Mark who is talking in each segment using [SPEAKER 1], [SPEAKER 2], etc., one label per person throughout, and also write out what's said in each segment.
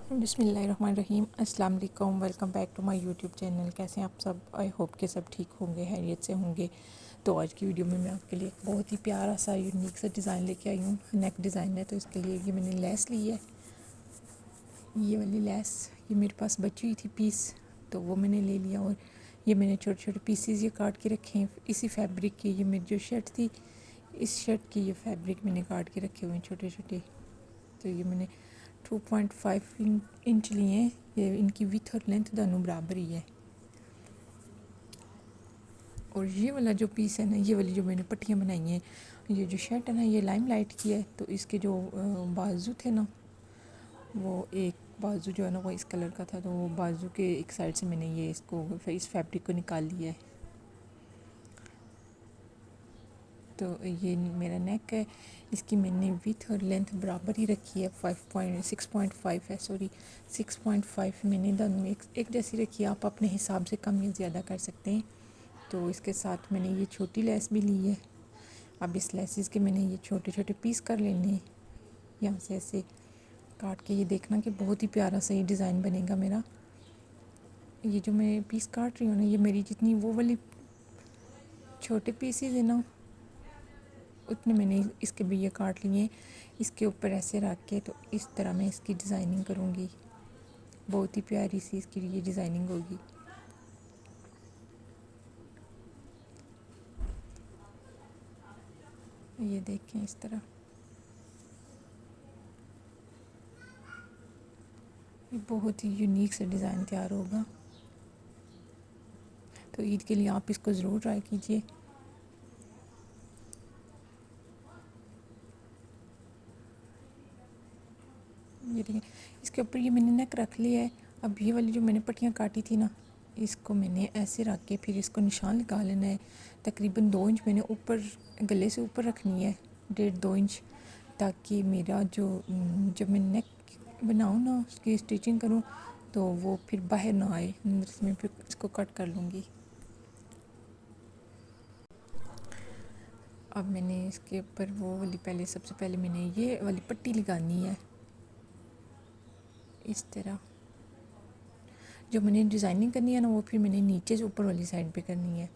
[SPEAKER 1] बिस्मिल्लाहिर्रहमानिर्रहीम अस्सलाम वालेकुम। Welcome back to my YouTube channel. कैसे हैं आप सब? आई होप के सब ठीक होंगे, खैरियत से होंगे। तो आज की वीडियो में मैं आपके लिए एक बहुत ही प्यारा सा यूनिक सा डिज़ाइन लेके आई हूँ। नेक डिज़ाइन है, तो इसके लिए ये मैंने लेस ली है। ये वाली लेस ये मेरे पास बची हुई थी पीस, तो वो मैंने ले लिया। और ये मैंने छोटे छोटे पीसीज ये काट के रखे हैं इसी फैब्रिक के। ये मेरी जो शर्ट थी, इस शर्ट की ये फैब्रिक मैंने काट के रखे हुए हैं छोटे छोटे। तो ये मैंने 2.5 इंच लिए हैं। ये इनकी विथ और लेंथ दोनों बराबर ही है। और ये वाला जो पीस है ना, ये वाली जो मैंने पट्टियाँ बनाई हैं, ये जो शर्ट है ना, ये लाइम लाइट की है। तो इसके जो बाजू थे ना, वो एक बाजू जो है ना वो इस कलर का था, तो वो बाजू के एक साइड से मैंने ये इसको इस फैब्रिक को निकाल लिया है। तो ये मेरा नेक है, इसकी मैंने विथ और लेंथ बराबर ही रखी है। 6.5 है, सॉरी 6.5 मैंने दोनों एक जैसी रखी है। आप अपने हिसाब से कम या ज़्यादा कर सकते हैं। तो इसके साथ मैंने ये छोटी लेस भी ली है। अब इस लेसिस के मैंने ये छोटे छोटे पीस कर लेने हैं। यहाँ से ऐसे काट के ये देखना कि बहुत ही प्यारा सा ये डिज़ाइन बनेगा मेरा। ये जो मैं पीस काट रही हूँ ना, ये मेरी जितनी वो वाली छोटे पीसेज है ना, उतने मैंने इसके भी ये काट लिए। इसके ऊपर ऐसे रख के तो इस तरह मैं इसकी डिज़ाइनिंग करूँगी। बहुत ही प्यारी सी इसकी ये डिज़ाइनिंग होगी। ये देखें इस तरह, ये बहुत ही यूनिक सा डिज़ाइन तैयार होगा। तो ईद के लिए आप इसको ज़रूर ट्राई कीजिए। ये देखिए, इसके ऊपर ये मैंने नेक रख लिया है। अब ये वाली जो मैंने पट्टियाँ काटी थी ना, इसको मैंने ऐसे रख के फिर इसको निशान लगा लेना है। तकरीबन 2 इंच मैंने ऊपर गले से ऊपर रखनी है, 1.5-2 इंच, ताकि मेरा जो जब मैं नेक बनाऊँ ना, उसकी स्टिचिंग करूँ, तो वो फिर बाहर ना आए। अंदर से मैं फिर इसको कट कर लूँगी। अब मैंने इसके ऊपर वो वाली सबसे पहले मैंने ये वाली पट्टी लगानी है इस तरह। जो मैंने डिज़ाइनिंग करनी है ना, वो फिर मैंने नीचे से ऊपर वाली साइड पे करनी है।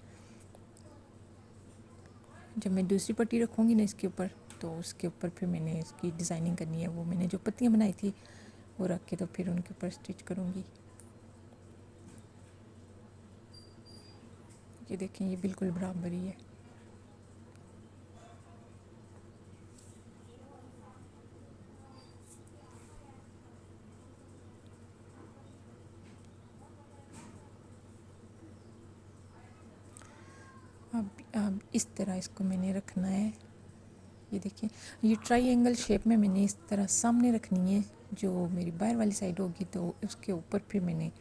[SPEAKER 1] जब मैं दूसरी पट्टी रखूँगी ना इसके ऊपर, तो उसके ऊपर फिर मैंने इसकी डिज़ाइनिंग करनी है। वो मैंने जो पत्तियाँ बनाई थी वो रख के तो फिर उनके ऊपर स्टिच करूँगी। ये देखें, ये बिल्कुल बराबर ही है। अब इस तरह इसको मैंने रखना है। ये देखिए, ये ट्रायंगल शेप में मैंने इस तरह सामने रखनी है। जो मेरी बाहर वाली साइड होगी, तो उसके ऊपर फिर मैंने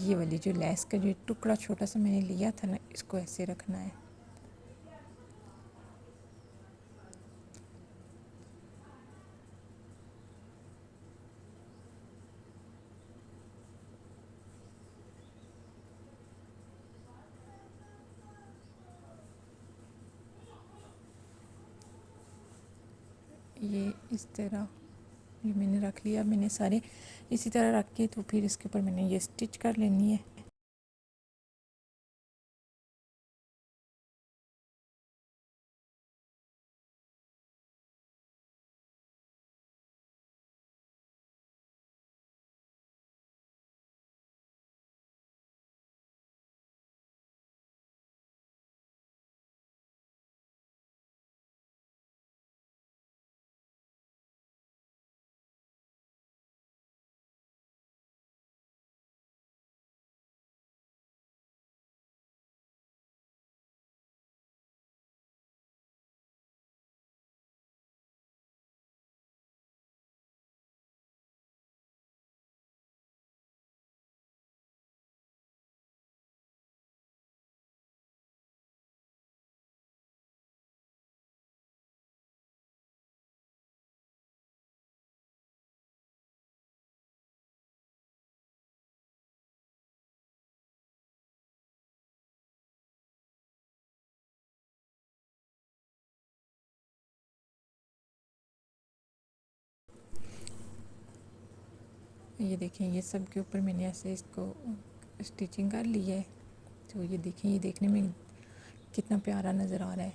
[SPEAKER 1] ये वाली जो लेस का जो टुकड़ा छोटा सा मैंने लिया था ना, इसको ऐसे रखना है। ये इस तरह ये मैंने रख लिया। मैंने सारे इसी तरह रख के तो फिर इसके ऊपर मैंने ये स्टिच कर लेनी है। ये देखें ये सब के ऊपर मैंने ऐसे इसको स्टिचिंग कर ली है। तो ये देखें ये देखने में कितना प्यारा नज़र आ रहा है।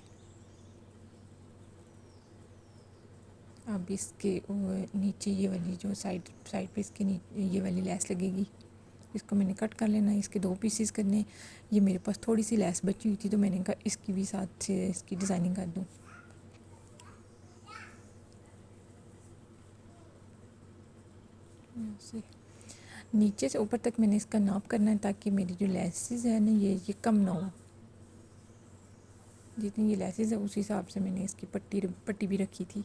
[SPEAKER 1] अब इसके नीचे ये वाली जो साइड साइड पे इसके ये वाली लेस लगेगी, इसको मैंने कट कर लेना है। इसके 2 पीसेस करने। ये मेरे पास थोड़ी सी लेस बची हुई थी तो मैंने कहा इसकी भी साथ से इसकी डिज़ाइनिंग कर दूँ। से नीचे से ऊपर तक मैंने इसका नाप करना है ताकि मेरी जो लेसेस है ना ये कम ना हो। जितनी ये लेसेस है उस हिसाब से मैंने इसकी पट्टी भी रखी थी,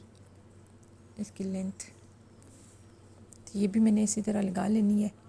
[SPEAKER 1] इसकी लेंथ। तो ये भी मैंने इसी तरह लगा लेनी है।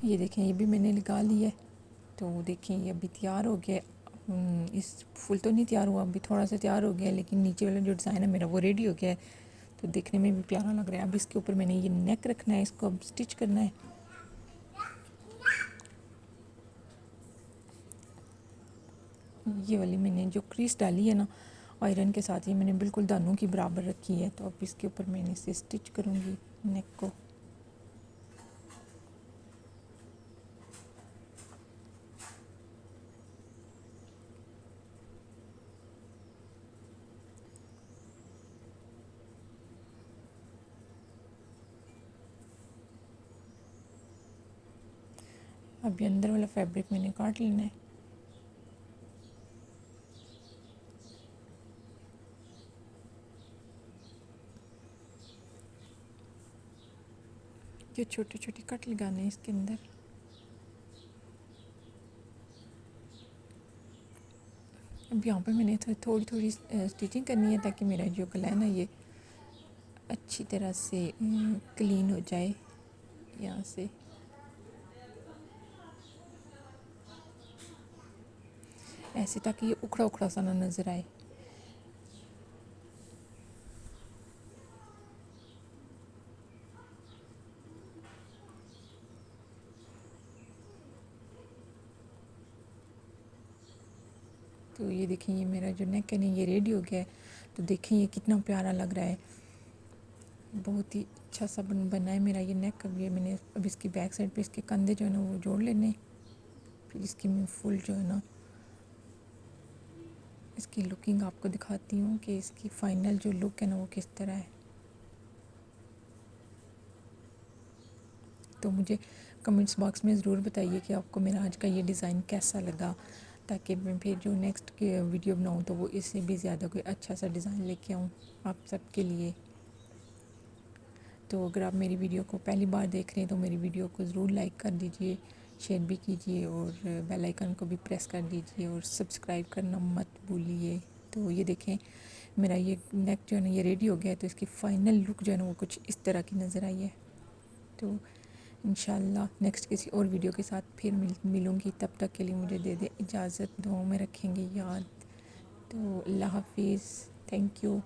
[SPEAKER 1] ये देखें ये भी मैंने लगा लिया है। तो देखें ये अभी तैयार हो गया। इस फुल तो नहीं तैयार हुआ, अभी थोड़ा सा तैयार हो गया, लेकिन नीचे वाला जो डिज़ाइन है मेरा वो रेडी हो गया है। तो देखने में भी प्यारा लग रहा है। अब इसके ऊपर मैंने ये नेक रखना है, इसको अब स्टिच करना है। ये वाली मैंने जो क्रीज डाली है ना आयरन के साथ, ये मैंने बिल्कुल दानों की बराबर रखी है। तो अब इसके ऊपर मैंने इसे स्टिच करूँगी नेक को। अभी अंदर वाला फैब्रिक मैंने काट लेना है। जो छोटे छोटे कट लगाने हैं इसके अंदर। अब यहाँ पे मैंने थोड़ी थोड़ी स्टिचिंग करनी है ताकि मेरा जो गला है ना ये अच्छी तरह से क्लीन हो जाए यहाँ से। ऐसे ताकि ये उखड़ा उखड़ा सा ना नज़र आए। तो ये देखें ये मेरा जो नेक है ना ये रेडी हो गया है। तो देखें ये कितना प्यारा लग रहा है, बहुत ही अच्छा सा बना है मेरा ये नेक। अब ये मैंने अब इसकी बैक साइड पे इसके कंधे जो है ना वो जोड़ लेने। फिर इसकी मैं फुल जो है ना इसकी लुकिंग आपको दिखाती हूँ कि इसकी फ़ाइनल जो लुक है ना वो किस तरह है। तो मुझे कमेंट्स बॉक्स में ज़रूर बताइए कि आपको मेरा आज का ये डिज़ाइन कैसा लगा, ताकि मैं फिर जो नेक्स्ट की वीडियो बनाऊँ तो वो इससे भी ज़्यादा कोई अच्छा सा डिज़ाइन लेके आऊँ आप सबके लिए। तो अगर आप मेरी वीडियो को पहली बार देख रहे हैं तो मेरी वीडियो को ज़रूर लाइक कर दीजिए, शेयर भी कीजिए और बेल आइकन को भी प्रेस कर दीजिए और सब्सक्राइब करना मत भूलिए। तो ये देखें मेरा ये नेक जो है ना ये रेडी हो गया है। तो इसकी फ़ाइनल लुक जो है ना वो कुछ इस तरह की नज़र आई है। तो इंशाल्लाह नेक्स्ट किसी और वीडियो के साथ फिर मिलूँगी। तब तक के लिए मुझे दे इजाज़त, दुआओं में रखेंगे याद। तो अल्लाह हाफिज़, थैंक यू।